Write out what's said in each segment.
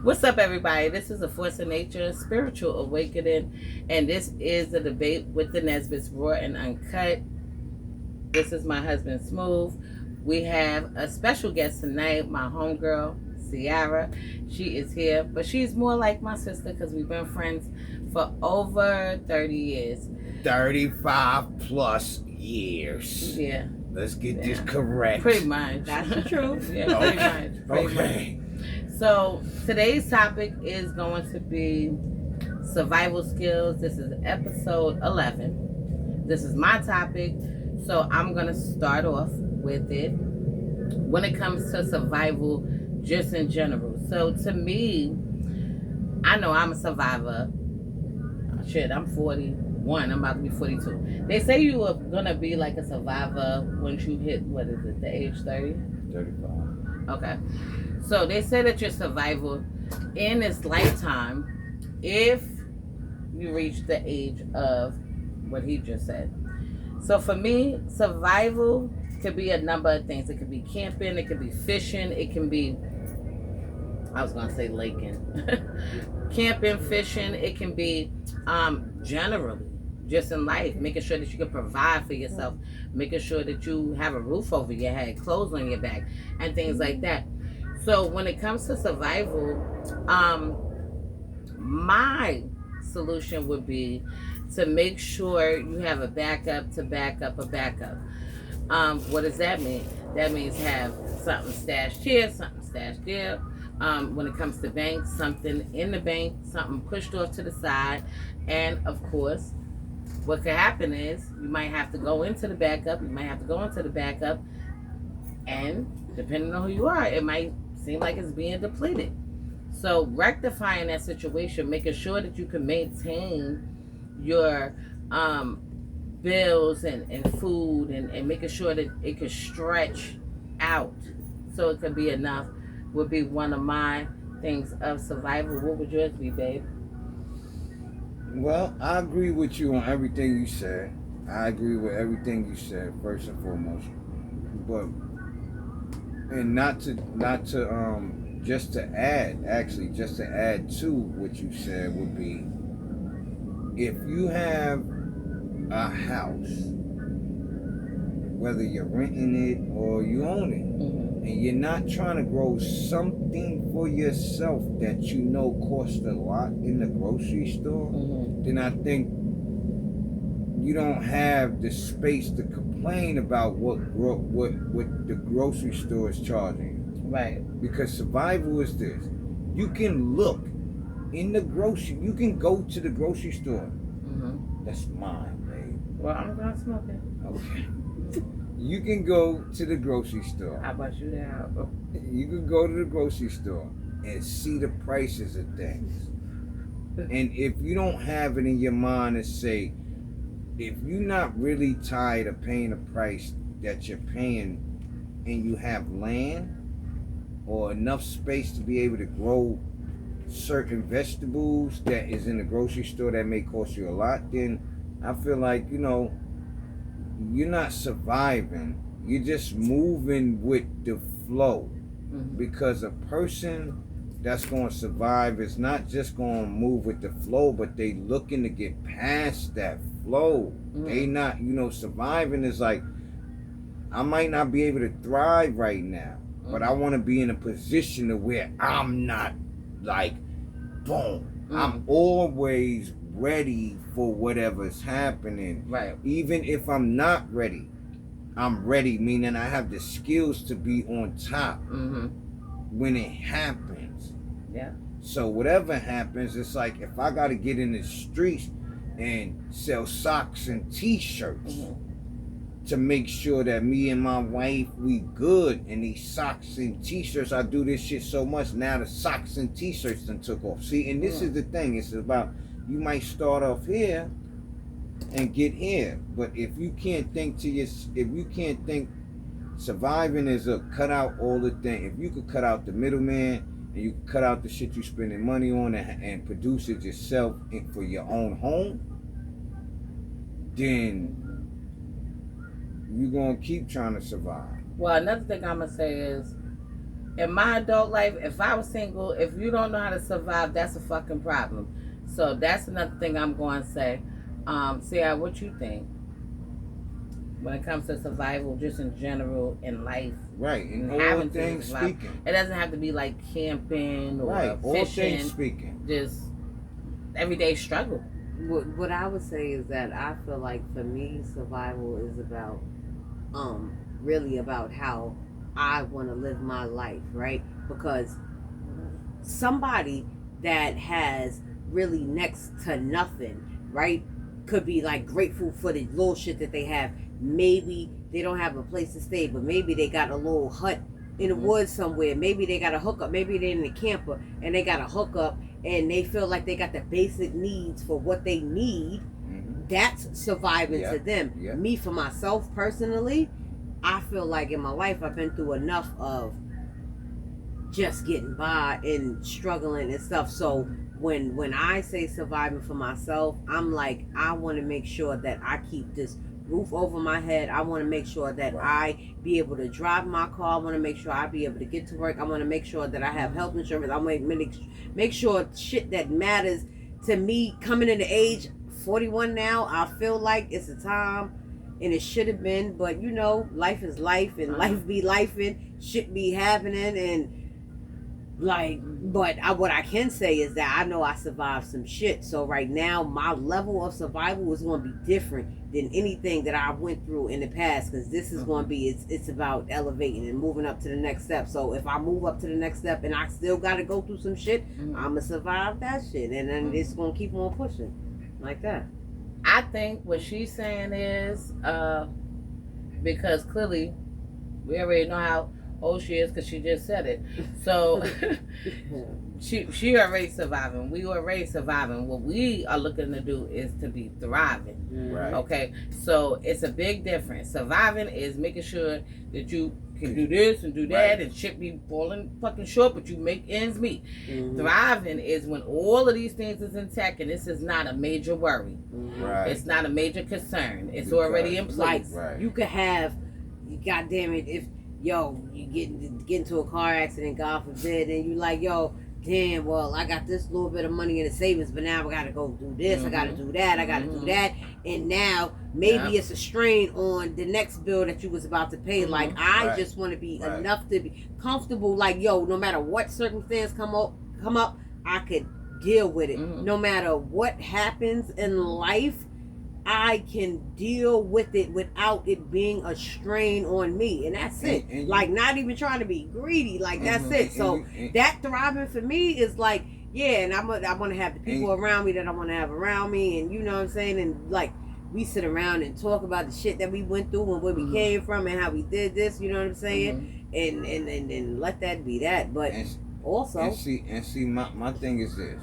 What's up, everybody? This is a Force of Nature Spiritual Awakening, and this is the debate with the NESBITT'S Raw and Uncut. This is my husband, Smooth. We have a special guest tonight, my homegirl, CIARA. She is here, but she's more like my sister because we've been friends for over 30 years. 35 plus years. Yeah. Let's get this correct. Pretty much. That's the truth. Yeah, pretty much. Pretty much. So today's topic is going to be survival skills. This is episode 11. This is my topic, so I'm going to start off with it when it comes to survival just in general. So to me, I know I'm a survivor. Shit, I'm 41. I'm about to be 42. They say you are going to be like a survivor once you hit, what is it, the age 30? 35. Okay. So they say that your survival in this lifetime, if you reach the age of what he just said. So for me, survival could be a number of things. It could be camping, it could be fishing, it can be, I was going to say laking. Camping, fishing, it can be generally just in life, making sure that you can provide for yourself, making sure that you have a roof over your head, clothes on your back, and things like that. So when it comes to survival, my solution would be to make sure you have a backup to back up a backup. What does that mean? That means have something stashed here, something stashed there. When it comes to banks, something in the bank, something pushed off to the side. And of course, what could happen is you might have to go into the backup, and depending on who you are, it might seem like it's being depleted. So rectifying that situation, making sure that you can maintain your bills and food and making sure that it can stretch out so it can be enough would be one of my things of survival. What would yours be, babe? Well, I agree with you on everything you said. I agree with everything you said, first and foremost. But not to just to add to what you said would be, if you have a house, whether you're renting it or you own it, and you're not trying to grow something for yourself that you know costs a lot in the grocery store, then I think you don't have the space to complain about what the grocery store is charging you. Right. Because survival is this. You can look in the grocery, you can go to the grocery store. That's mine, babe. Well, I'm gonna smoke it. Okay. You can go to the grocery store. How about you now? You can go to the grocery store and see the prices of things. And if you don't have it in your mind to say, if you're not really tired of paying the price that you're paying and you have land or enough space to be able to grow certain vegetables that is in the grocery store that may cost you a lot, then I feel like, you're not surviving. You're just moving with the flow. Because a person that's going to survive is not just going to move with the flow, but they looking to get past that flow. They not, surviving is like, I might not be able to thrive right now, but I want to be in a position to where I'm not like, boom. I'm always ready for whatever's happening. Right. Even if I'm not ready, I'm ready, meaning I have the skills to be on top when it happens. Yeah. So whatever happens, it's like if I got to get in the streets and sell socks and t-shirts to make sure that me and my wife, we good. And these socks and t-shirts, I do this shit so much, now the socks and t-shirts done took off. See, and this is the thing. It's about, you might start off here and get here. But if you can't think surviving is a cut out all the things. If you could cut out the middleman and you cut out the shit you spending money on and produce it yourself for your own home, then you're going to keep trying to survive. Well, another thing I'm going to say is in my adult life, if I was single, if you don't know how to survive, that's a fucking problem. So that's another thing I'm going to say. Ciara, what you think when it comes to survival, just in general in life? Right, in all having things speaking. It doesn't have to be like camping or right, fishing. all things speaking. Just everyday struggle. What I would say is that I feel like for me, survival is about, really about how I want to live my life, right? Because somebody that has really next to nothing, right, could be like grateful for the little shit that they have. Maybe they don't have a place to stay, but maybe they got a little hut in the woods somewhere. Maybe they got a hookup. Maybe they're in a camper and they got a hookup and they feel like they got the basic needs for what they need. That's surviving to them. Me, for myself personally, I feel like in my life I've been through enough of just getting by and struggling and stuff. So when I say surviving for myself, I'm like, I want to make sure that I keep this roof over my head. I want to make sure that I be able to drive my car. I want to make sure I be able to get to work. I want to make sure that I have health insurance. I want to make sure shit that matters to me coming into age 41 now. I feel like it's a time and it should have been, but you know, life is life and life be life and shit be happening and like, but what I can say is that I know I survived some shit. So right now, my level of survival is going to be different than anything that I went through in the past. Because this is going to be, it's about elevating and moving up to the next step. So if I move up to the next step and I still got to go through some shit, I'm going to survive that shit. And then it's going to keep on pushing like that. I think what she's saying is, because clearly we already know how old she is because she just said it. So she already surviving. We already surviving. What we are looking to do is to be thriving. Right. Okay. So it's a big difference. Surviving is making sure that you can do this and do that and shit be falling fucking short, but you make ends meet. Thriving is when all of these things is intact and this is not a major worry. Right. It's not a major concern. It's already in place. Like, you could have, God damn it, if you get into a car accident, God forbid, and you like, damn, well, I got this little bit of money in the savings, but now I gotta go do this, I gotta do that, I gotta do that, and now maybe it's a strain on the next bill that you was about to pay. Like, I just want to be enough to be comfortable, like, no matter what circumstance come up, I could deal with it. No matter what happens in life, I can deal with it without it being a strain on me, and that's it. And like, not even trying to be greedy, like that's it. So that thriving for me is like, and I want to have the people around me that I want to have around me, and you know what I'm saying, and like we sit around and talk about the shit that we went through and where we came from and how we did this, you know what I'm saying, and let that be that. But also, and see, my thing is this.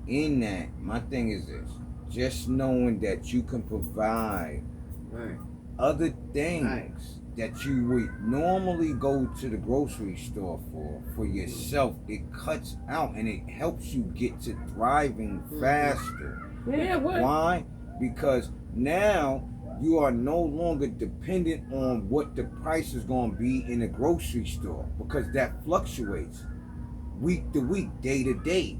In that, my thing is this. Just knowing that you can provide other things that you would normally go to the grocery store for yourself, it cuts out and it helps you get to thriving faster. Why? Because now you are no longer dependent on what the price is going to be in the grocery store, because that fluctuates week to week, day to day.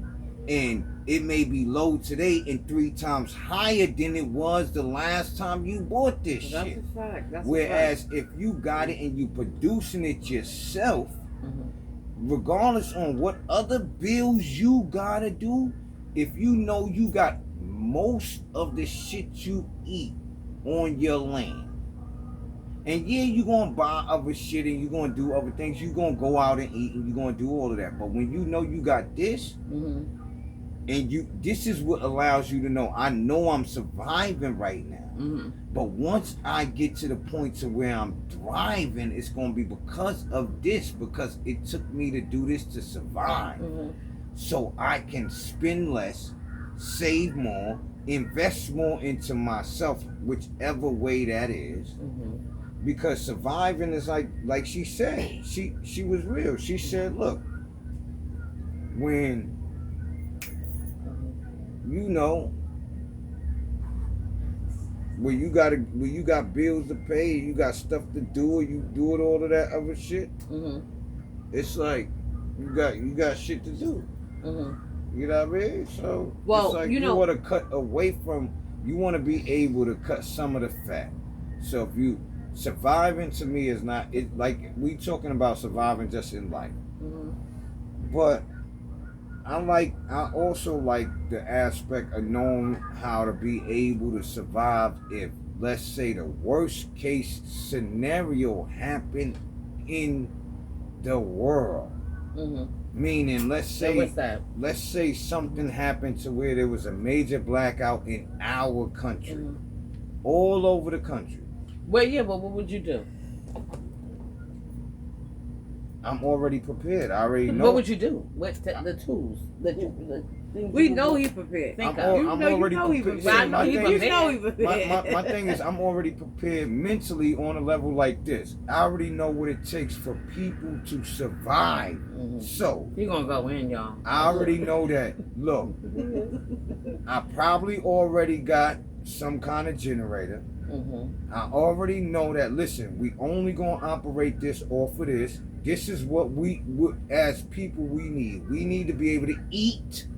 And it may be low today and 3 times higher than it was the last time you bought this shit. That's a fact. Whereas if you got it and you producing it yourself, regardless on what other bills you gotta do, if you know you got most of the shit you eat on your land, and you're gonna buy other shit and you're gonna do other things, you're gonna go out and eat and you're gonna do all of that. But when you know you got this, and this is what allows you to know, I know I'm surviving right now. But once I get to the point to where I'm thriving, it's going to be because of this, because it took me to do this to survive. So I can spend less, save more, invest more into myself, whichever way that is. Because surviving is like she said, she was real. She said, look, when you know, when you got bills to pay, you got stuff to do, or you doing all of that other shit, it's like you got shit to do. Mm-hmm. You know what I mean? So Well, it's like you know, want to cut away from. You want to be able to cut some of the fat. So if you surviving to me is not it like we talking about surviving just in life, but I also like the aspect of knowing how to be able to survive if, let's say, the worst case scenario happened in the world. Meaning, let's say something happened to where there was a major blackout in our country, all over the country. Well, yeah, but what would you do? I'm already prepared. I already know. What would you do? What's the tools? The things we know he prepared. I'm already prepared. My thing is, I'm already prepared mentally on a level like this. I already know what it takes for people to survive. So you're gonna go in, y'all. I already know that. Look, I probably already got some kind of generator. I already know that. Listen, we only gonna operate this off of this. This is what as people, we need. We need to be able to eat.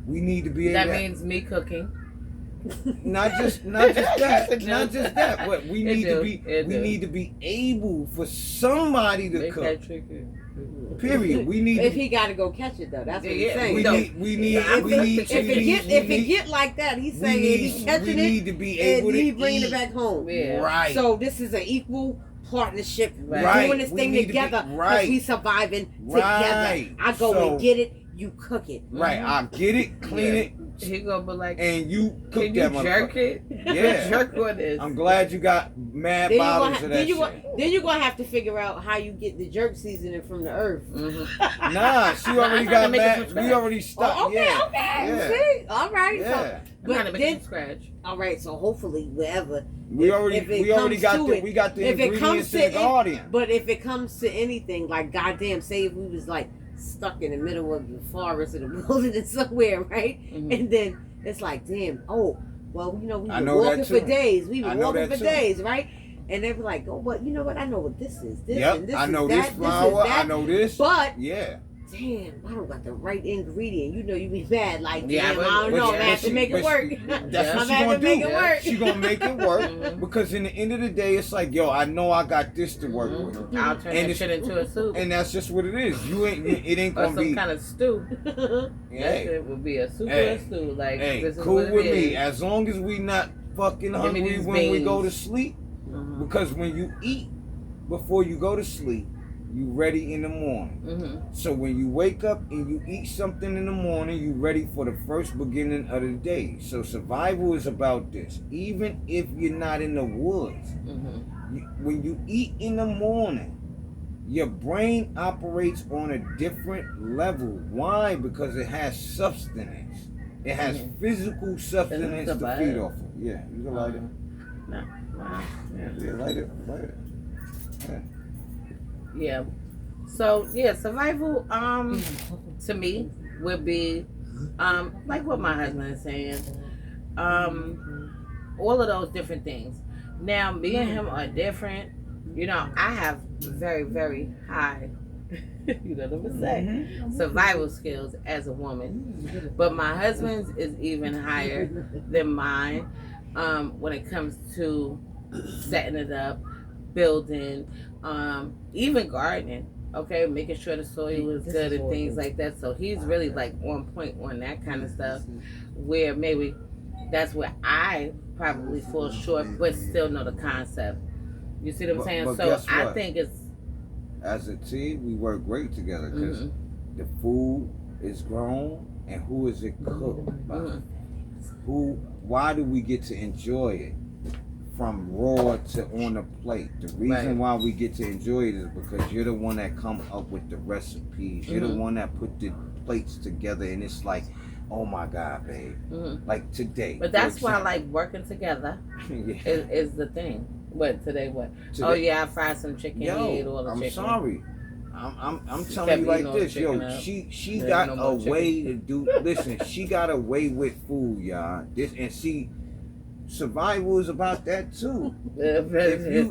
We need to be able. That means me cooking. Not just that. But we need to be able for somebody to cook. Period. We need. If he got to go catch it though, that's what he's saying. If it get like that, he's saying if he catching it, we need to be able to he bringing it back home. Right. So this is an equal partnership. Right. We're doing this thing together because we surviving together. I go and get it, you cook it. Right. I get it, clean it. He gonna be like, and you cook can that you jerk it? Yeah. Jerk on this. I'm glad you got mad bottles of that shit. Then you're gonna have to figure out how you get the jerk seasoning from the earth. Nah, she already got mad. We already stopped. Okay. Yeah. See? All right. Yeah. So, but then scratch. All right. So hopefully, wherever we already got the ingredients in the garden. But if it comes to anything, like goddamn, say if we was like stuck in the middle of the forest or the wilderness somewhere, right? And then it's like, damn, well, you know, we were walking for days. We were walking for days, right? And they were like, oh, but you know what? I know what this is. This and this I know is this that, flour. this is that. I know this. But Damn, I don't got the right ingredient. You know, you be mad like, yeah, damn, I don't know. I have to make it work. That's what she gonna do. She gonna make it work because in the end of the day, it's like, yo, I know I got this to work with. I'll turn that shit into a soup. And that's just what it is. It ain't gonna or be some kind of stew. That shit would be a soup or a stew. Like, this is cool what it with is. me as long as we not fucking hungry when we go to sleep. Because when you eat before you go to sleep, you ready in the morning. So when you wake up and you eat something in the morning, you ready for the first beginning of the day. So survival is about this. Even if you're not in the woods, when you eat in the morning, your brain operates on a different level. Why? Because it has substance. It has physical substance to feed off of. Yeah, you can light it. No. Wow. Yeah, light it. Yeah. So survival to me would be like what my husband is saying. All of those different things. Now me and him are different. You know, I have very, very high you know what I'm saying? Survival skills as a woman. But my husband's is even higher than mine when it comes to setting it up, building, even gardening, okay, making sure the soil is good and things like that. So he's really like on point on that kind of stuff, where maybe that's where I probably fall short, but still know the concept. You see what I'm saying? So I think it's, as a team, we work great together because the food is grown and who is it cooked by? Why do we get to enjoy it from raw to on the plate? The reason why we get to enjoy it is because you're the one that come up with the recipes. You're the one that put the plates together, and it's like, oh my God, babe. Like today. But that's why I like working together is the thing. What today? What? Today, oh yeah, I fried some chicken. He ate all the chicken. I'm sorry. I'm telling you like this, yo. She got a way to do. Listen, she got a way with food, y'all. This and survival is about that too. If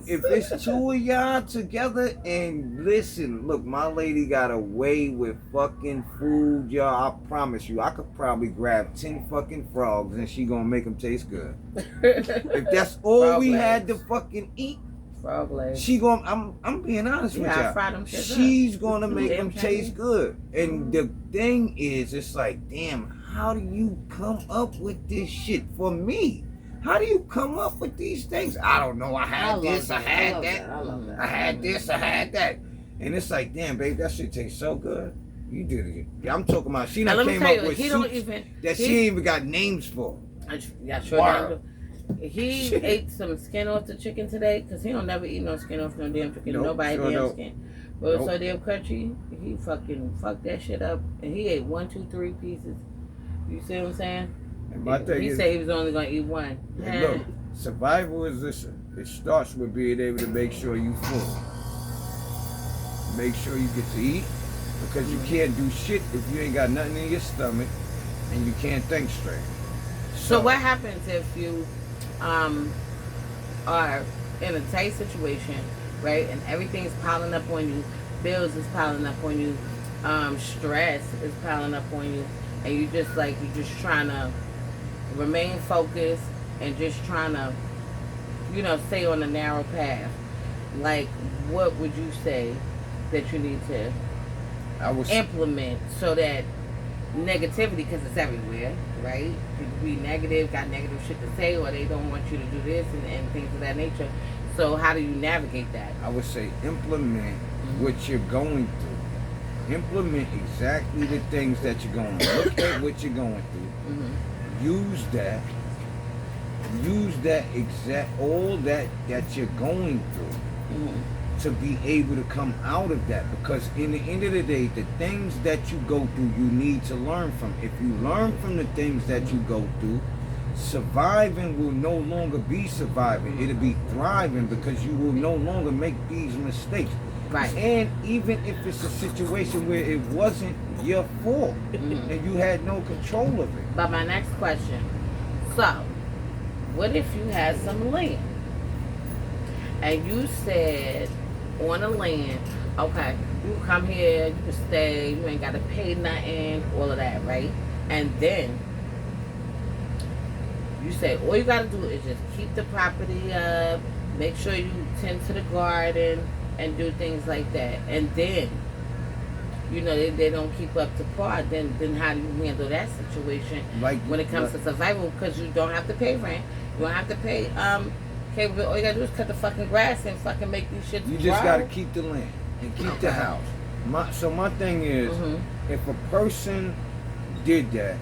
If it's two of y'all together and listen, look, my lady got a way with fucking food, y'all. I promise you, I could probably grab 10 fucking frogs and she gonna make them taste good. If that's all Frog we legs. had to fucking eat, frog legs. she gonna. I'm being honest with I y'all. fry them shit She's gonna make Damn them taste Chinese. good. And the thing is, it's like, damn, how do you come up with this shit for me? How do you come up with these things? I don't know. I had this, I had that. I love that. I had this, I had that. And it's like, damn, babe, that shit tastes so good. You did it. Yeah, I'm talking about, she Now, done let me came tell up you, with he don't soups even. that he- she ain't even got names for. Yeah, sure. Word. He ate some skin off the chicken today because he don't never eat no skin off no damn chicken. Nope, Nobody sure damn don't. skin. But it was Nope. so damn crunchy. He fucking fucked that shit up, and he ate 1, 2, 3 pieces. You see what I'm saying? And my thing He is, said he was only gonna eat one. and look, survival is this. It starts with being able to make sure you full. Make sure you get to eat, because you can't do shit if you ain't got nothing in your stomach and you can't think straight. So what happens if you are in a tight situation, right, and everything's piling up on you, bills is piling up on you, stress is piling up on you, and you just like you're just trying to remain focused and just trying to, you know, stay on the narrow path. Like, what would you say that you need to I was implement so that negativity, because it's everywhere, right? People be negative, got negative shit to say, or they don't want you to do this and things of that nature. So how do you navigate that? I would say implement what you're going through. Implement exactly the things that you're going through. Look at what you're going through. Mm-hmm. Use that. Use that exact all that you're going through Mm-hmm. to be able to come out of that. Because in the end of the day, the things that you go through, you need to learn from. If you learn from the things that you go through, surviving will no longer be surviving. It'll be thriving, because you will no longer make these mistakes. Right. And even if it's a situation where it wasn't your fault Mhm. and you had no control of it. But my next question, so what if you had some land and you said on the land, okay, you come here, you can stay, you ain't got to pay nothing, all of that, right? And then you say all you got to do is just keep the property up, make sure you tend to the garden and do things like that. And then, you know, they don't keep up to par, then how do you handle that situation Like when it comes to survival? Because you don't have to pay rent, you don't have to pay cable bill. All you gotta do is cut the fucking grass and fucking make these shit you grow. just got to keep the land and keep the house. My thing is, if a person did that,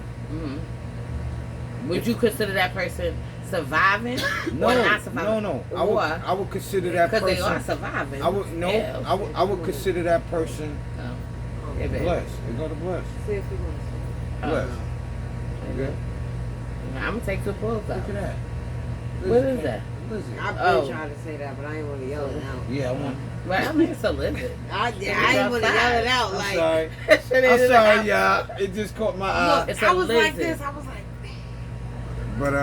Would you consider that person surviving no, or not surviving? no, Or, I would consider that because person. they are surviving. I would no, Hell. I would consider that person Oh. Yeah, baby. blessed. They go to bless. See if you want to. Oh. Blessed. Okay. I'm gonna take two pulls out. Look at that. What is that? Lizard. I've been Oh. trying to say that, but I ain't want to yell it out. Yeah, I want. Right, I mean it's a lizard. I ain't want to yell it out. I'm Like, sorry. That shit I'm ain't in the sorry, house. y'all. It just caught my eye. look, It's I a was like lizard. this. I was like, But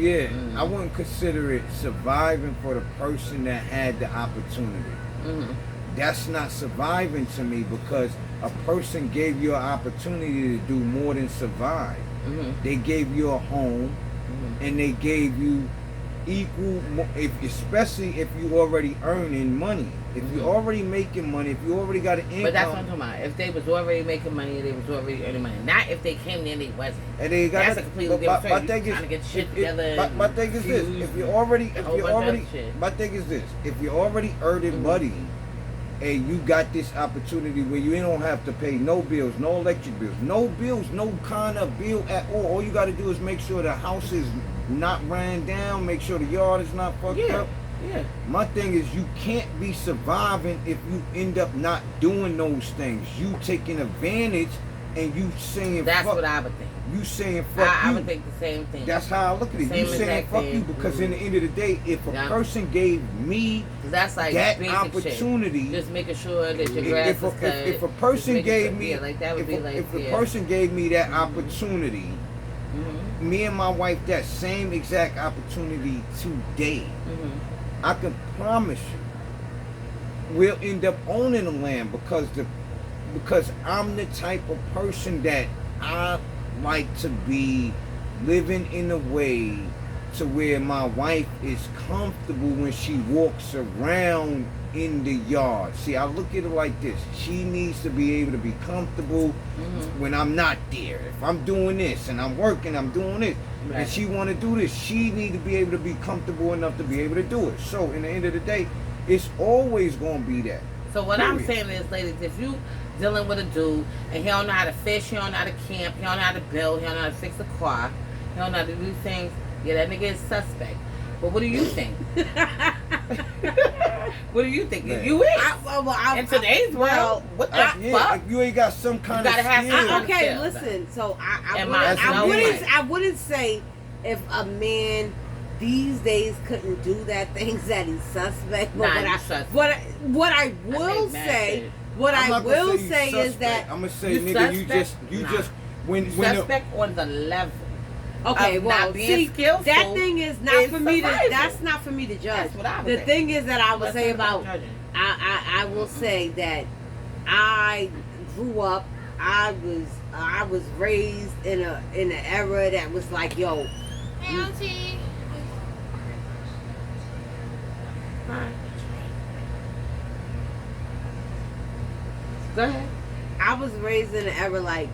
yeah, Mm. I wouldn't consider it surviving for the person that had the opportunity. Mhm. That's not surviving to me, because a person gave you an opportunity to do more than survive. Mhm. They gave you a home, Mhm. and they gave you equal, especially if you already earning money. If you Mhm. already making money, if you already got an income, But that's what I'm talking about. If they was already making money, they was already earning money. Not if they came there and they wasn't. and they got That's a completely different story. You trying to get shit together my and thing is this: fuse if you already, a whole bunch of shit. my thing is this: if you already earning Mhm. money, and you got this opportunity where you don't have to pay no bills, no electric bills, no kind of bill at all. All you got to do is make sure the house is not ran down, make sure the yard is not fucked Yeah. up. Yeah. My thing is, you can't be surviving if you end up not doing those things. You taking advantage, and you saying That's fuck. what I would think. You saying fuck I you. would think the same thing. That's how I look at it. Same You saying exact fuck thing. you, because in the end of the day, if a Yeah. person gave me 'Cause that's like that basic opportunity, shit. Just making sure that your grass if is cut. a person Just making gave sure- me, yeah, like that would if be a, like if a yeah. person gave me that Mhm. opportunity, Mhm. me and my wife that same exact opportunity today, I can promise you, we'll end up owning the land because I'm the type of person that I like to be living in a way to where my wife is comfortable when she walks around in the yard. See, I look at it like this. She needs to be able to be comfortable when I'm not there. If I'm doing this and I'm working, I'm doing this, and she want to do this, she need to be able to be comfortable enough to be able to do it. So, in the end of the day, it's always going to be that. So what I'm saying is, ladies, if you dealing with a dude and he don't know how to fish, he don't know how to camp, he don't know how to build, he don't know how to fix a car, he don't know how to do things, yeah, that nigga is suspect. But what do you think? What do you think? Man. You is. In today's world, what the fuck? If you ain't got some kind You of gotta have skill. some- Okay, Yeah. listen. So I wouldn't say if a man these days couldn't do that things that he's suspect. But what I will say, is that I'm gonna say, you nigga, suspect? you Nah. just when suspect on the level. okay, of well, not being skillful that thing is not for me to. survival. That's not for me to judge. That's what I would The say. thing is that I would say about judging. I will say that I grew up. I was raised in an era that was like, yo. Hey, Auntie. Go ahead. I was raised in an era like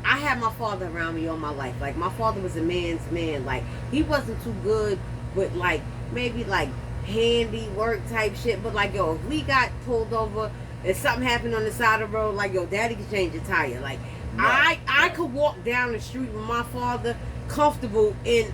I had my father around me all my life. Like my father was a man's man. Like he wasn't too good with like maybe like handiwork type shit. But like yo, if we got pulled over, if something happened on the side of the road, like yo, daddy could change a tire. Like I could walk down the street with my father comfortable in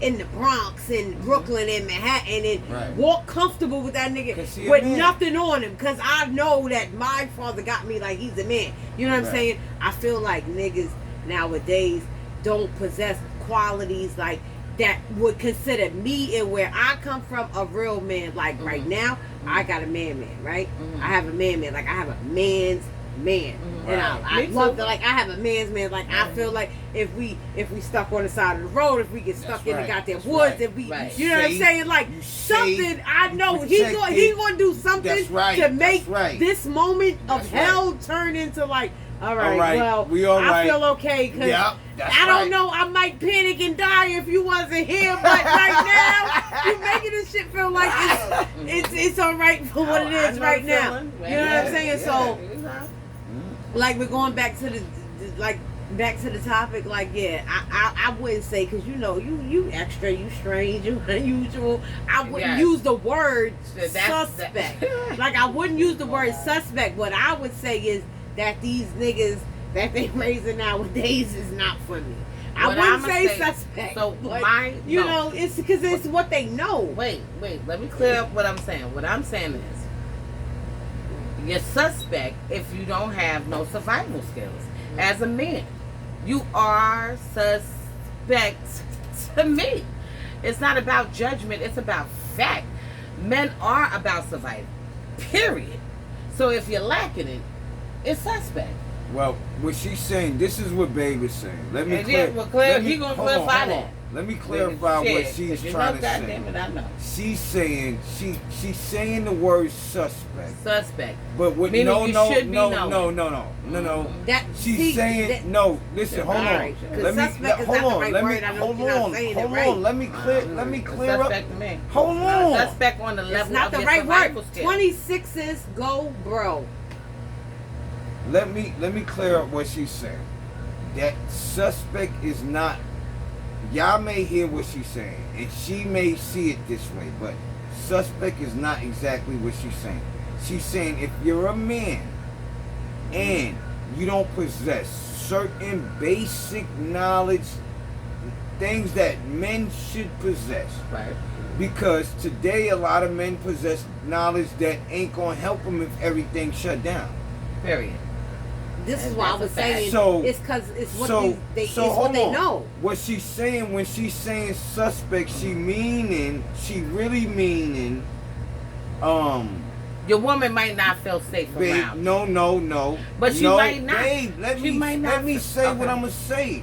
the Bronx and Brooklyn and Manhattan and walk comfortable with that nigga with nothing on him because I know that my father got me like he's a man. You know what I'm saying? I feel like niggas nowadays don't possess qualities like that would consider me and where I come from a real man. Like right now, I got a man, right? I have a man, like I have a man's man. And I love that. Like I have a man's man. Like I feel like if we stuck on the side of the road, if we get stuck in the goddamn woods, if we, you know what I'm saying, like something. I know he gonna do something to make this moment of hell turn into like, all right, well, we all I feel okay because I don't know. I might panic and die if you wasn't here, but right now you making this shit feel like it's all right for what it is right now. You know what I'm saying? So. Like we're going back to the topic. Like I wouldn't say because you extra, you strange, you unusual. I wouldn't use the word suspect. Like I wouldn't use the word suspect. What I would say is that these niggas that they raising nowadays is not for me. I wouldn't say suspect. So but, it's because it's what they know. Wait. Let me clear up what I'm saying. What I'm saying is. You're suspect if you don't have no survival skills. As a man, you are suspect to me. It's not about judgment, it's about fact. Men are about survival. Period. So if you're lacking it, it's suspect. Well, what she's saying, this is what Babe is saying. Let me he gonna clarify that. Let me clarify what she's trying to say. Goddamn it, I know. She's saying she's saying the word suspect. Suspect. But what? Meaning No. She's saying no. Listen, hold on. Let me hold on. Let me clear up. Suspect to me. Hold on. Suspect on the level. It's not of the right word. skill. 26s go, bro. Let me clear up what she's saying. That suspect is not. Y'all may hear what she's saying, and she may see it this way, but suspect is not exactly what she's saying. She's saying if you're a man and you don't possess certain basic knowledge, things that men should possess. Right. Because today a lot of men possess knowledge that ain't gonna help them if everything shut down. Period. This is why I was saying it's because it's what they know. What she's saying when she's saying suspect, she really meaning Your woman might not feel safe Babe, around. no. But she no, might not. Babe, let me say Okay. what I'm going to say.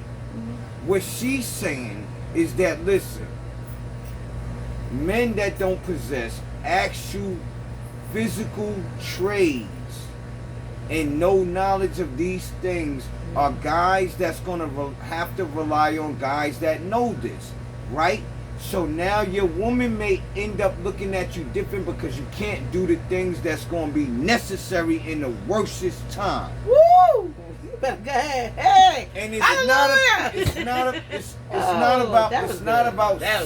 What she's saying is that, listen, men that don't possess actual physical trades and no knowledge of these things are guys that's going to have to rely on guys that know this, right? So now your woman may end up looking at you different because you can't do the things that's going to be necessary in the worstest time. Woo! You better go ahead. Hey! And Hallelujah! it's not about that was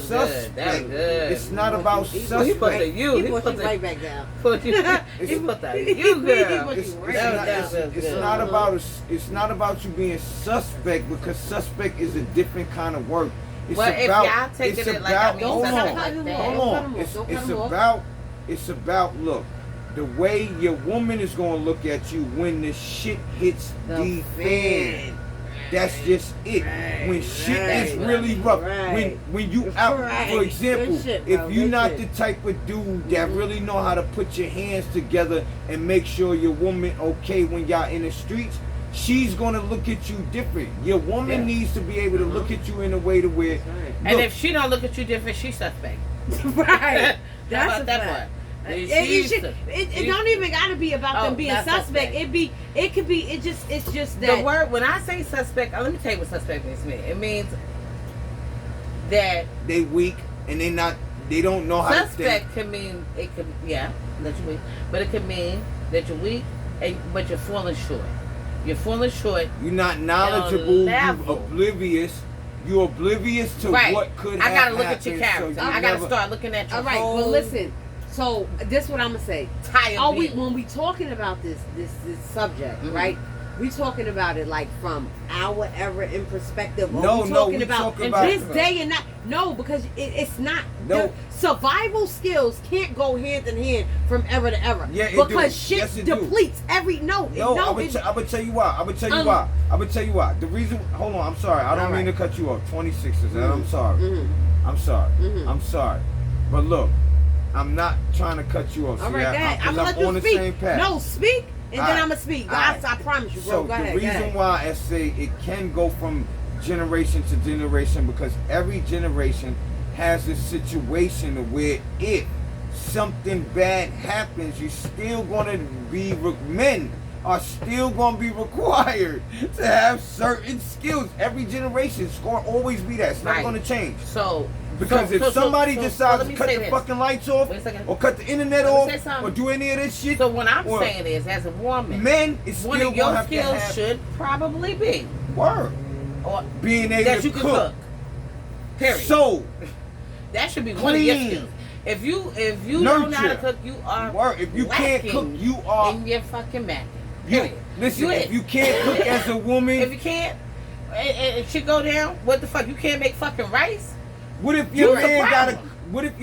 suspect. That was good. It's not about He put suspect. the you. He put you right back down. Put you. He put the you, girl. It's not about you being suspect because suspect is a different kind of work. Well, if y'all taking it like I mean something like that. Hold on. It's about look. The way your woman is going to look at you when the shit hits the fan. That's just it. When shit is really rough. When you out, for example, if you're not the type of dude that really know how to put your hands together and make sure your woman okay when y'all in the streets, she's gonna look at you different. Your woman needs to be able to look at you in a way to where. Look, and if she don't look at you different, she's suspect. Right. That's about that part. It don't even gotta be about them being suspect. It's just that the word when I say suspect, let me tell you what suspect means to me. It means that they weak and they don't know how to think. Suspect can mean that you're weak, but it can mean that you're weak, but you're falling short. You're falling short. You're not knowledgeable. You're oblivious. You're oblivious to what could happen. I gotta look at your character. So I gotta start looking at your All right, well listen. So this is what I'm gonna say. When we talking about this subject, right? We talking about it like from our era in perspective. We talking about this day and night. No, because it's not. No. Survival skills can't go hand in hand from era to era. Yeah, because shit depletes every. I'm gonna tell you why. The reason. Hold on. I'm sorry. I don't mean to cut you off. 26ers. I'm sorry. I'm sorry. But look. I'm not trying to cut you off. All right, go ahead. I'm on the same path. No, speak, and then I'm going to speak. I promise you, bro. So go ahead. The reason why I say it can go from generation to generation because every generation has a situation where if something bad happens, you're still going to be, men are still going to be required to have certain skills. Every generation is going to always be that. It's not going to change. Because if somebody decides to cut the fucking lights off, or cut the internet off, or do any of this shit. So what I'm saying is, as a woman, men is still one of your skills should probably be or being able that to you can cook. Period. So that should be one of your skills. If you don't know how to cook, you are if you can't cook, you are in your fucking back. Listen, if you can't cook as a woman, if you can't, and shit go down, what the fuck? You can't make fucking rice. What if your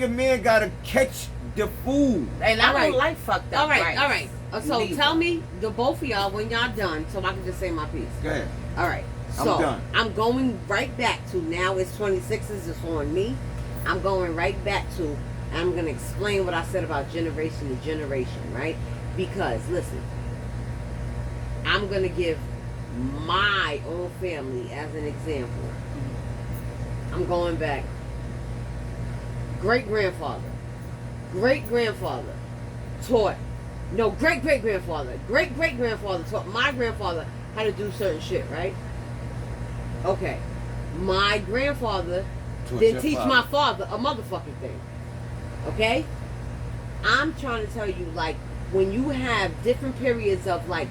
man gotta catch the food? And I don't like fucked up rice. All right. So tell me, the both of y'all, when y'all done, so I can just say my piece. Go ahead. All right. So I'm done. I'm going right back to now. It's 26s. It's on me. I'm going right back to. I'm gonna explain what I said about generation to generation, right? Because listen, I'm gonna give my own family as an example. I'm going back. Great-grandfather taught, no, great-great-grandfather taught my grandfather how to do certain shit, right? Okay. My grandfather didn't teach my father a motherfucking thing. Okay? I'm trying to tell you, like, when you have different periods of, like,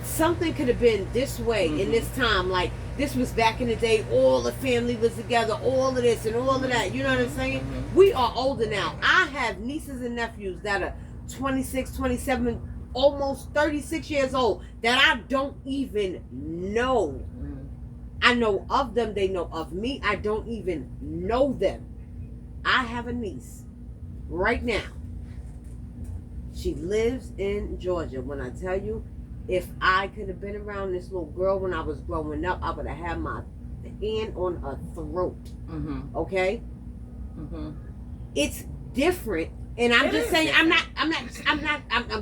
something could have been this way in this time, like, this was back in the day, all the family was together, all of this and all of that, you know what I'm saying? We are older now. I have nieces and nephews that are 26, 27, almost 36 years old that I don't even know. I know of them, they know of me, I don't even know them. I have a niece right now. She lives in Georgia. When I tell you, if I could have been around this little girl when I was growing up, I would have had my hand on her throat. Okay? It's different, and I'm just saying, I'm not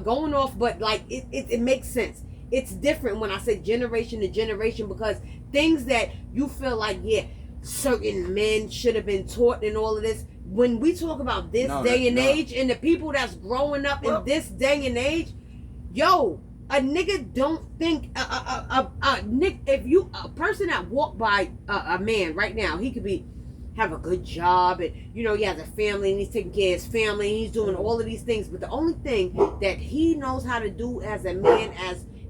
going off, but like it makes sense. It's different when I say generation to generation, because things that you feel like, yeah, certain men should have been taught and all of this. When we talk about this day and age and the people that's growing up in this day and age, yo, a nigga don't think if you a person that walk by a man right now, he could be have a good job and he has a family and he's taking care of his family and he's doing all of these things, but the only thing that he knows how to do as a man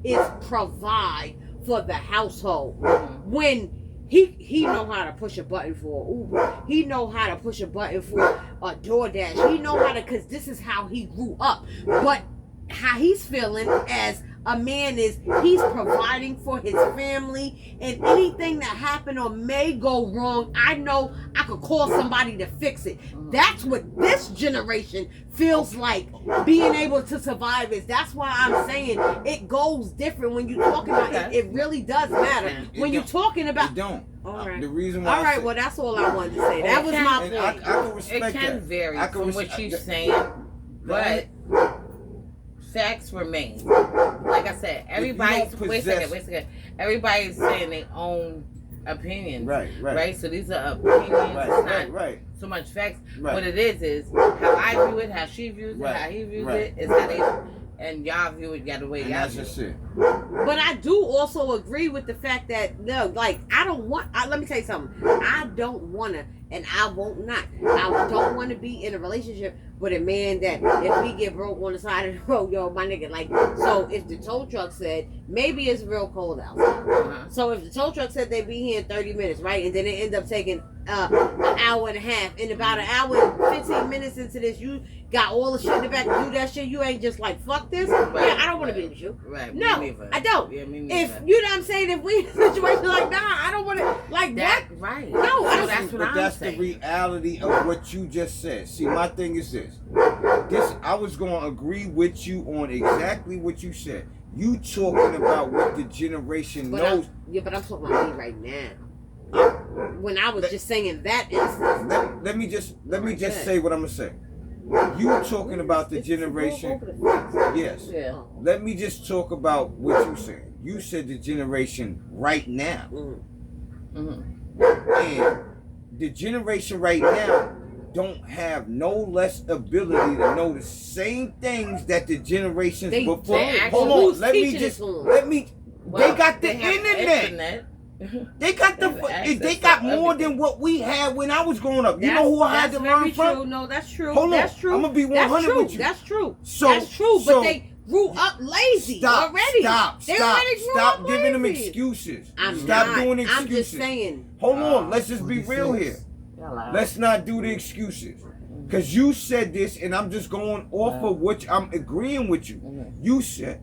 is provide for the household. When he know how to push a button for Uber, he know how to push a button for a DoorDash, he know how to, because this is how he grew up. But how he's feeling as a man is he's providing for his family, and anything that happened or may go wrong, I know I could call somebody to fix it. That's what this generation feels like being able to survive is. That's why I'm saying it goes different when you're talking about it. It really does matter when you're talking about. It don't. All right. The reason why. All right. Well, that's all I wanted to say. That was my point. I can respect it can that. vary from what she's saying, but facts remain. Like I said, everybody's wait a second. Everybody's saying their own opinions. Right. So these are opinions. Not so much facts. What it is how I view it, how she views it, how he views it, is how they and y'all view it the way y'all view it. But I do also agree with the fact that I don't want. Let me tell you something. I don't want to, and I won't not. I don't want to be in a relationship with a man that if he get broke on the side of the road, yo, my nigga, like. So if the tow truck said maybe it's real cold outside, so if the tow truck said they'd be here in 30 minutes, right, and then it end up taking an hour and a half, and about an hour and 15 minutes into this, you got all the shit in the back to do that shit. You ain't just like fuck this. Yeah, I don't want to be with you. No, I don't. Yeah, me if you know what I'm saying, if we in a situation like I don't want to like that. What? Right. No, so that's what I'm the saying. reality of what you just said. See, my thing is this. I was going to agree with you on exactly what you said. You talking about what the generation knows. But I'm talking about me right now. When I was just saying that instance. Let me just say what I'm gonna say. You talking about the generation. Yes. Yeah. Let me just talk about what you said. You said the generation right now. And the generation right now don't have no less ability to know the same things that the generations before. Hold on, they got the internet. They got they got more than what we had when I was growing up. You know who I had to learn from? No, that's true. Hold on. That's true. I'm gonna be 100 with you. That's true. That's true. But they grew up lazy already. Stop giving them excuses. Stop doing excuses. I'm just saying. Hold on. Let's just be real here. Let's not do the excuses. Because you said this, and I'm just going off of what I'm agreeing with you. You said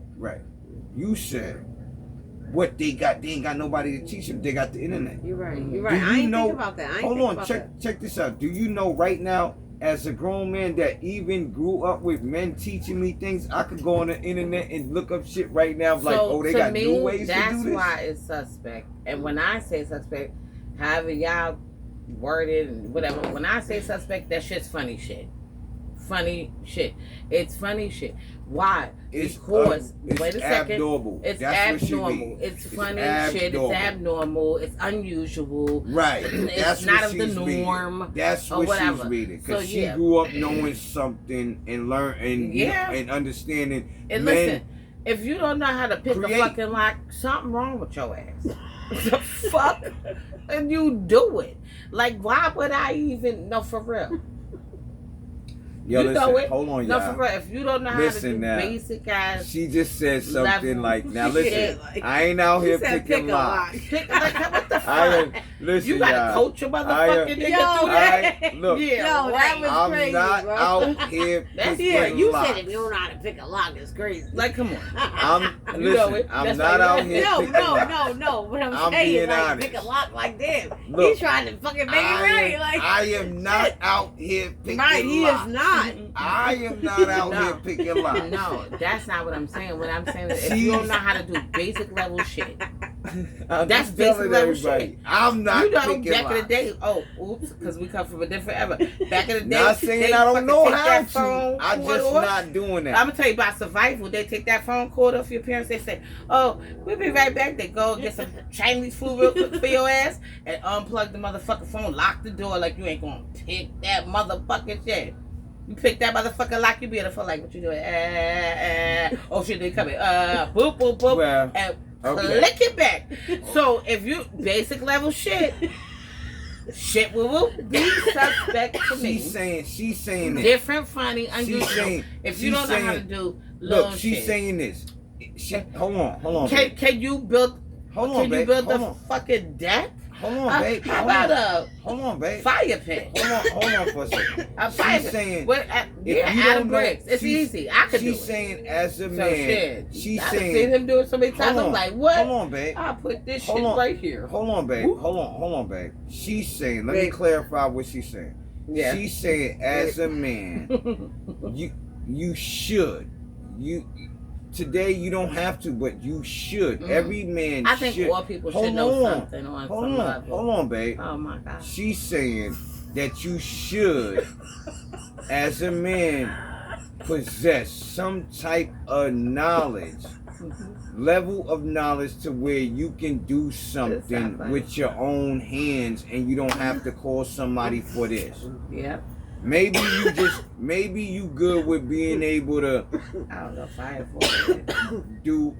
what they ain't got nobody to teach them. They got the internet. You're right. I ain't think about that. Hold on, check this out. Do you know right now, as a grown man that even grew up with men teaching me things, I could go on the internet and look up shit right now they got new ways to do this? That's why it's suspect. And when I say suspect, however y'all word it and whatever, when I say suspect, that shit's funny shit. It's funny shit. Why? Because wait a second. Abnormal. It's abnormal. It's funny shit. It's abnormal. It's unusual. Right. It's not of the norm. That's what she's reading. Because she grew up knowing something and learning and understanding. And listen, if you don't know how to pick a fucking lock, something wrong with your ass. The fuck? And you do it. Like, why would I even know for real? Yo, listen, hold on, y'all. No, for real. If you don't know how to do basic ass, she just said something like, "Now listen, I ain't out here picking locks. What the fuck? Listen, you gotta coach your motherfucking nigga through that. Look, that was crazy, I'm not bro. out here picking you locks. said if you don't know how to pick a lock, it's crazy. Like, come on. I'm not out here picking locks. No. What I'm saying is, like, pick a lock like that. He's trying to fucking make it right. Like, I am not out here picking locks. Right, he is not. I am not out here picking locks. No, that's not what I'm saying. What I'm saying is if you don't know how to do basic level shit, That's basic level shit. I'm not picking back in the day, oops, because we come from a different era. Back in the day, not saying I don't know how to. I'm just off. not doing that. I'm gonna tell you about survival. They take that phone cord off your parents. They say, "Oh, we'll be right back." They go get some Chinese food real quick for your ass and unplug the motherfucking phone, lock the door like you ain't gonna pick that motherfucking shit. You pick that motherfucking lock, you be able to feel like what you doing? Oh shit, they coming. Boop boop boop, well, and okay. click it back. So if you basic level shit will be suspect to me. She's saying this. Different, funny, unusual. If you don't know how to do little look, she's shit. saying this. Hold on. Can you build? Hold on, babe. The fucking deck? Hold on, babe. How about hold on, babe. Fire pit? Hold on for a second. A fire pit. Saying, Adam Briggs. It's easy. I could do it. She's saying as a man. She's I've saying. seen him do it so many times. I'm like, what? Hold on, babe. I'll put this shit right here. Hold on, babe. Hold on, babe. She's saying. Let me clarify what she's saying. Yeah. She's saying as a man, you should. Today you don't have to, but you should. Every man I think should. all people should know something on some level. Hold on, babe. Oh my God. She's saying that you should, as a man, possess some type of knowledge, level of knowledge to where you can do something with your own hands and you don't have to call somebody for this. Yeah. Maybe you good with being able to do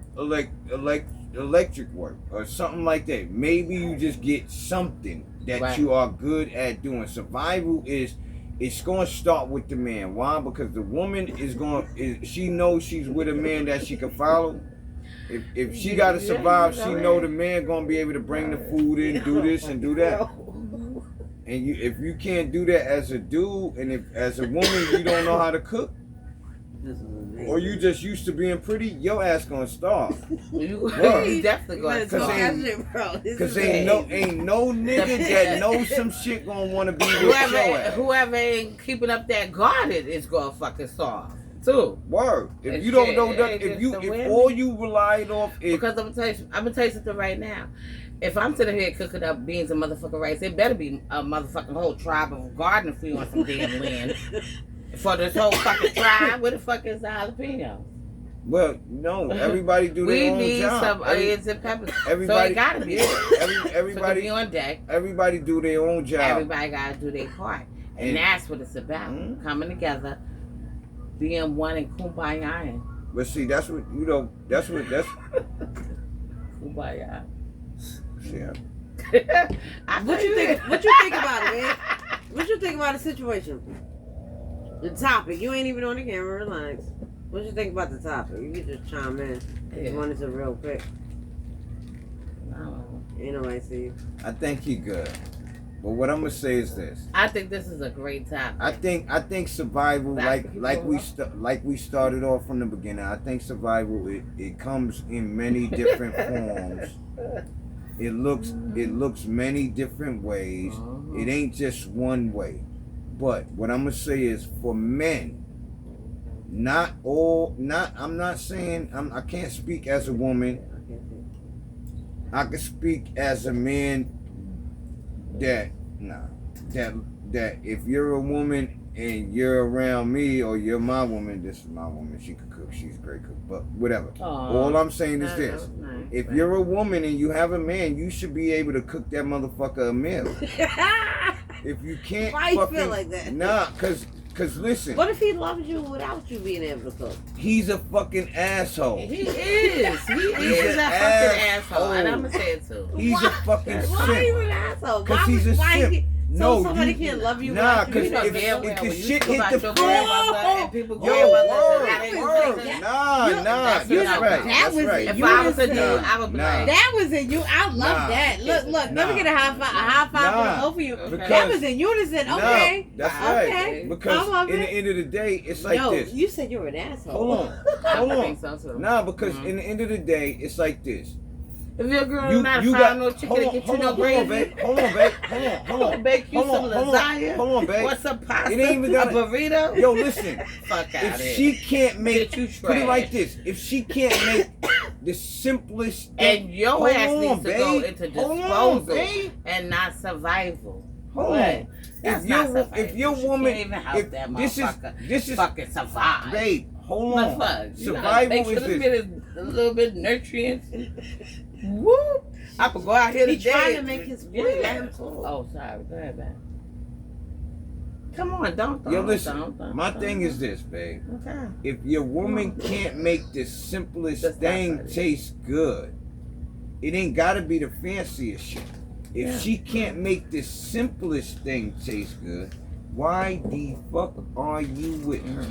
electric work or something like that. Maybe you just get something that you are good at doing. Survival it's going to start with the man. Why? Because the woman she knows she's with a man that she can follow. If she got to survive, she know the man going to be able to bring the food in, do this and do that. And if you can't do that as a dude, and if as a woman you don't know how to cook, or you just used to being pretty, your ass gonna starve. You definitely gonna starve. Cause ain't no nigga that knows some shit gonna wanna be with your ass. Whoever ain't keeping up that guarded is gonna fucking starve too. Word. If you don't know that, if all you relied off is because I'm gonna tell you something right now. If I'm sitting here cooking up beans and motherfucking rice, it better be a motherfucking whole tribe of gardening for you on some damn land. For this whole fucking tribe, where the fuck is the jalapeno? Well, no, everybody do their own job. We need some onions and peppers. Everybody, so it gotta be everybody be on deck. Everybody do their own job. Everybody gotta do their part. And that's what it's about. Coming together, being one and kumbaya. But see, that's what kumbaya. Yeah. What you think about it, man? What you think about the situation? The topic. You ain't even on the camera. Relax. What you think about the topic? You can just chime in. You want it real quick. No. Ain't nobody see you. I think he good. But what I'm gonna say is this. I think this is a great topic. I think survival, like we started off from the beginning. I think survival it comes in many different forms. It looks many different ways. It ain't just one way. But what I'm gonna say is for men, I'm not saying I can't speak as a woman. I can speak as a man that if you're a woman and you're around me or you're my woman, this is my woman, she can cook, she's a great cook, but whatever. All I'm saying is this. Nice. If you're a woman and you have a man, you should be able to cook that motherfucker a meal. If you can't why you feel like that? Nah, cause listen. What if he loves you without you being able to cook? He's a fucking asshole. He is. He is a fucking asshole. And I'm gonna say it too. He's a fucking simp. Why are you an asshole? Cause he's a simp. So somebody can't love you. Nah, because if the shit hit the floor, Nah, that's right. That was right. If I was a dude, I would be like, that was in you. I love that. Look, let me get a high five for both of you. Okay. That was in unison. Okay. That's right. Okay. Because in the end of the day, it's like this. You said you were an asshole. Hold on. I think so too. Nah, because in the end of the day, it's like this. If your girl not frying no chicken to get you no gravy, hold on, bake you some lasagna, hold on, babe. What's some pasta, it ain't even a burrito? Yo, listen. Fuck out if here. she can't make, you put it like this. If she can't make the simplest And thing. your Hold ass on, needs to babe. go into Hold disposal on, babe. and not survival. Hold What? on. That's If not your survival. woman, She can't even help if that this is fucking survive. babe, hold But on. fuck, you gotta Survival make sure is this this. bit is a little bit nutrients. Woo! I could go out here He today. trying to make his point. Let him talk. Oh, sorry. Go ahead, man. Come on, don't. Yo, listen. My thing is this, babe. Okay. If your woman can't make the simplest That's not thing funny. taste good, it ain't gotta be the fanciest shit. If Yeah. she can't make the simplest thing taste good, why the fuck are you with her?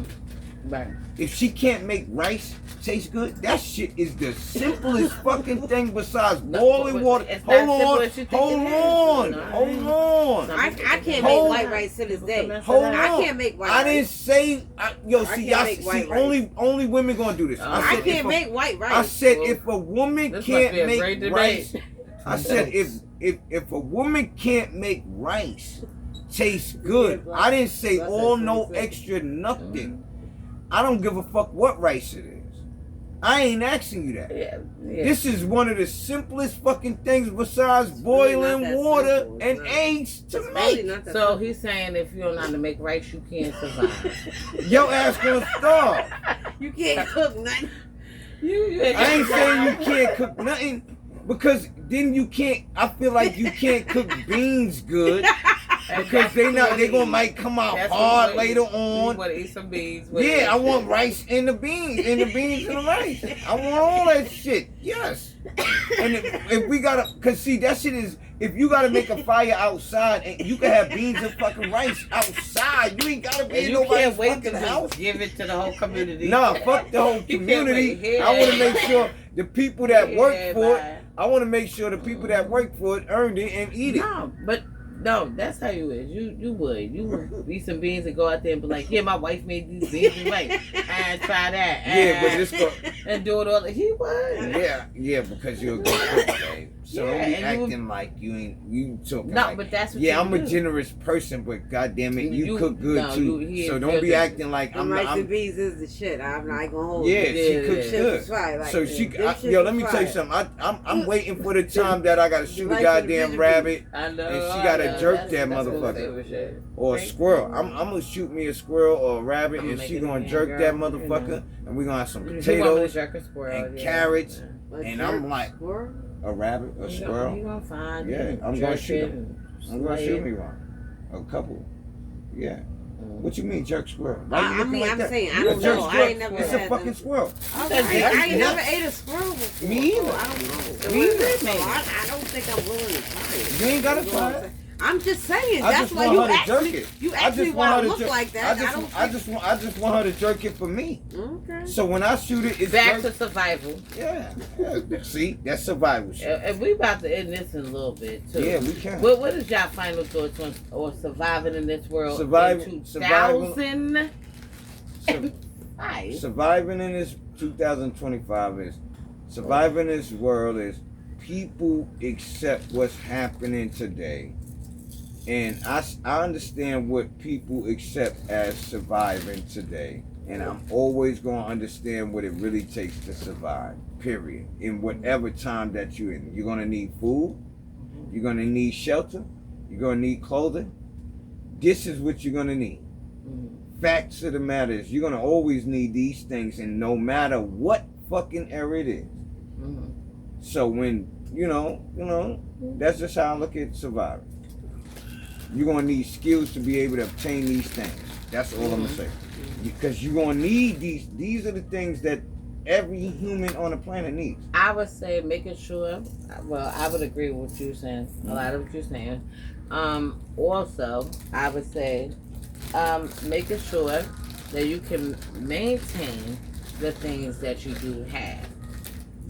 Right. If she can't make rice taste good, that shit is the simplest fucking thing besides No, boiling but water. it's not Hold simple on, as you think hold it is. on, No, hold on. I can't Hold make white on. rice to this day. Hold on. I can't make white I didn't rice. say. Yo, I see, can't y'all make see, white rice. only women gonna do this. I said can't if a- make white rice. I said Well, if a woman this can't must be a make great debate. rice, I said if a woman can't make rice taste good, I didn't say all no extra nothing. I don't give a fuck what rice it is. I ain't asking you that. Yeah. This is one of the simplest fucking things besides really boiling not that water simple. It's and not. eggs to It's really make. not that So he's saying if you don't know how to make rice, you can't survive. Your ass gonna starve. you can't cook nothing. I ain't saying you can't cook nothing, because then you can't. I feel like you can't cook beans good because they might come out hard later You on. want to eat some beans? Yeah, I want rice in the beans, and the rice. I want all that shit. Yes. And if we gotta, cause see that shit is, if you gotta make a fire outside, and you can have beans and fucking rice outside, you ain't gotta be And in you nobody's can't wait fucking to house. give it to the whole community. Nah, fuck the whole You can't community. wait here. I want to make sure the people that work Yeah, for it. bye. I want to make sure the people that work for it earned it and eat it. No, but no, that's how you is. You would eat some beans and go out there and be like, yeah, my wife made these beans and rice, and try that. Yeah, but this go. and do it all. He would. Yeah, because you're a good cook, babe. So Yeah, don't be and you- acting like you ain't. You talking No, like. but that's what Yeah, you I'm a do. generous person, but goddamn it, you You- cook good no, too. he So is don't real be good. acting like Them I'm. rice I'm and beans is the shit. I'm not gonna hold yeah, it. she Yeah, cooks yeah. Shit good. was fried, like, So she, them shits yo, was let me tell you fried. something. I'm waiting for the time that I gotta shoot a rice and goddamn the rabbit I know. and she I gotta know. jerk That's that my motherfucker. favorite shit. or a squirrel. I'm gonna shoot me a squirrel or a rabbit, I'ma and make she it gonna again, jerk girl, that you motherfucker, know. and we gonna have some He want me to potatoes jerk a squirrel, and yeah. carrots, A and jerk I'm like squirrel? a rabbit, a He squirrel. gonna find Yeah, it, I'm gonna jerk shoot it, him. and I'm gonna slay shoot it. me one, a couple. Yeah. Mm. What you mean jerk squirrel? Why you I looking mean, like I'm that? saying, I You don't jerk know. I squirrel. ain't never It's a had fucking them. squirrel. I ain't never ate a squirrel before. Me either. So I don't know. Me either. So I don't think I'm willing to try it. You ain't gotta You know what I'm try it. saying? I'm just saying. I That's just why want you her to jerk actually, it. you I actually just want her want to to look jerk. like that. I just want her to jerk it for me. Okay. So when I shoot it, it's Back to jerk. survival. Yeah. See, that's survival shit. And we about to end this in a little bit too. Yeah, we can. What is y'all final thoughts on surviving in this world Surviving- in survival- 2005? Surviving in this 2025 is surviving this world is people accept what's happening today, and I understand what people accept as surviving today, and I'm always going to understand what it really takes to survive, period, in whatever time that you're in. You're going to need food, you're going to need shelter, you're going to need clothing. This is what you're going to need. Facts of the matter is you're going to always need these things, and no matter what fucking era it is. Mm-hmm. So when, you know, that's just how I look at surviving. You're going to need skills to be able to obtain these things. That's all I'm going to say. Because you're going to need these. These are the things that every human on the planet needs. I would say making sure, well, I would agree with what you're saying, a lot of what you're saying. Also, I would say making sure that you can maintain the things that you do have.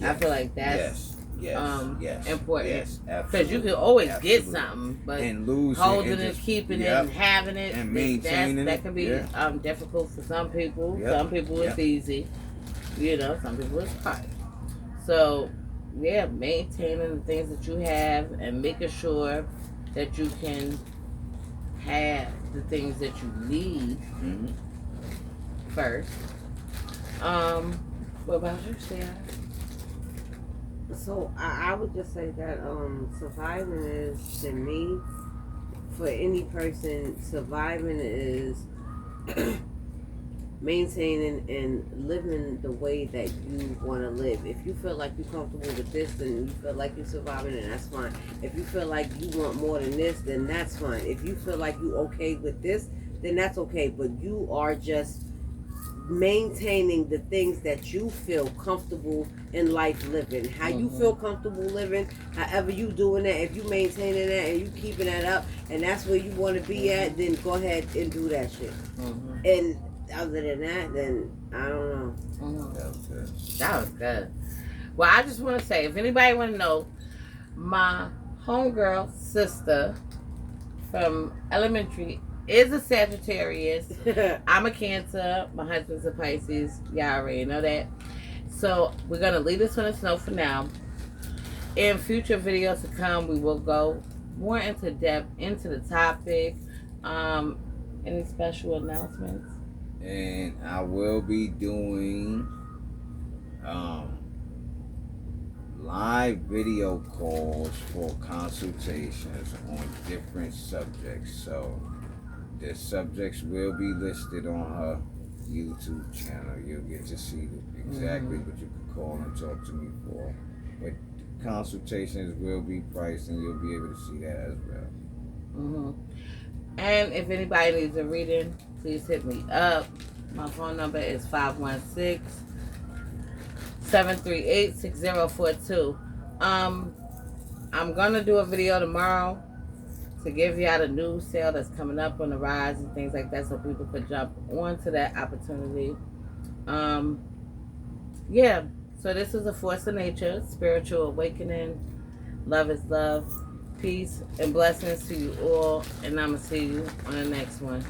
I feel like that's yes, important. Yes, because you can always get absolutely. something, but And losing holding and it, just, keeping yep, it, and having it, and maintaining that it, can be yeah. difficult for some people. Yep, Some people it's yep. easy. You know, some people it's hard. So, yeah, maintaining the things that you have and making sure that you can have the things that you need first. What about you, Sarah? So I would just say that surviving is, to me, for any person, surviving is maintaining and living the way that you want to live. If you feel like you're comfortable with this, then you feel like you're surviving, and that's fine. If you feel like you want more than this, then that's fine. If you feel like you're okay with this, then that's okay. But you are just maintaining the things that you feel comfortable in life living. How you feel comfortable living, however you doing that, if you maintaining that and you keeping that up, and that's where you want to be at, then go ahead and do that shit. And other than that, then I don't know. That was good. That was good. Well, I just want to say, if anybody want to know, my homegirl sister from elementary is a Sagittarius. I'm a Cancer. My husband's a Pisces. Y'all already know that. So we're going to leave this on the snow for now. In future videos to come, we will go more into depth into the topic. Any special announcements? And I will be doing live video calls for consultations on different subjects. So the subjects will be listed on her YouTube channel. You'll get to see exactly what you can call and talk to me for. But consultations will be priced, and you'll be able to see that as well. And if anybody needs a reading, please hit me up. My phone number is 516-738-6042. I'm gonna do a video tomorrow to give y'all the new sale that's coming up on the rise and things like that, so people could jump onto that opportunity. Yeah. So this is a Force of Nature Spiritual Awakening. Love is love. Peace and blessings to you all, and I'm gonna see you on the next one.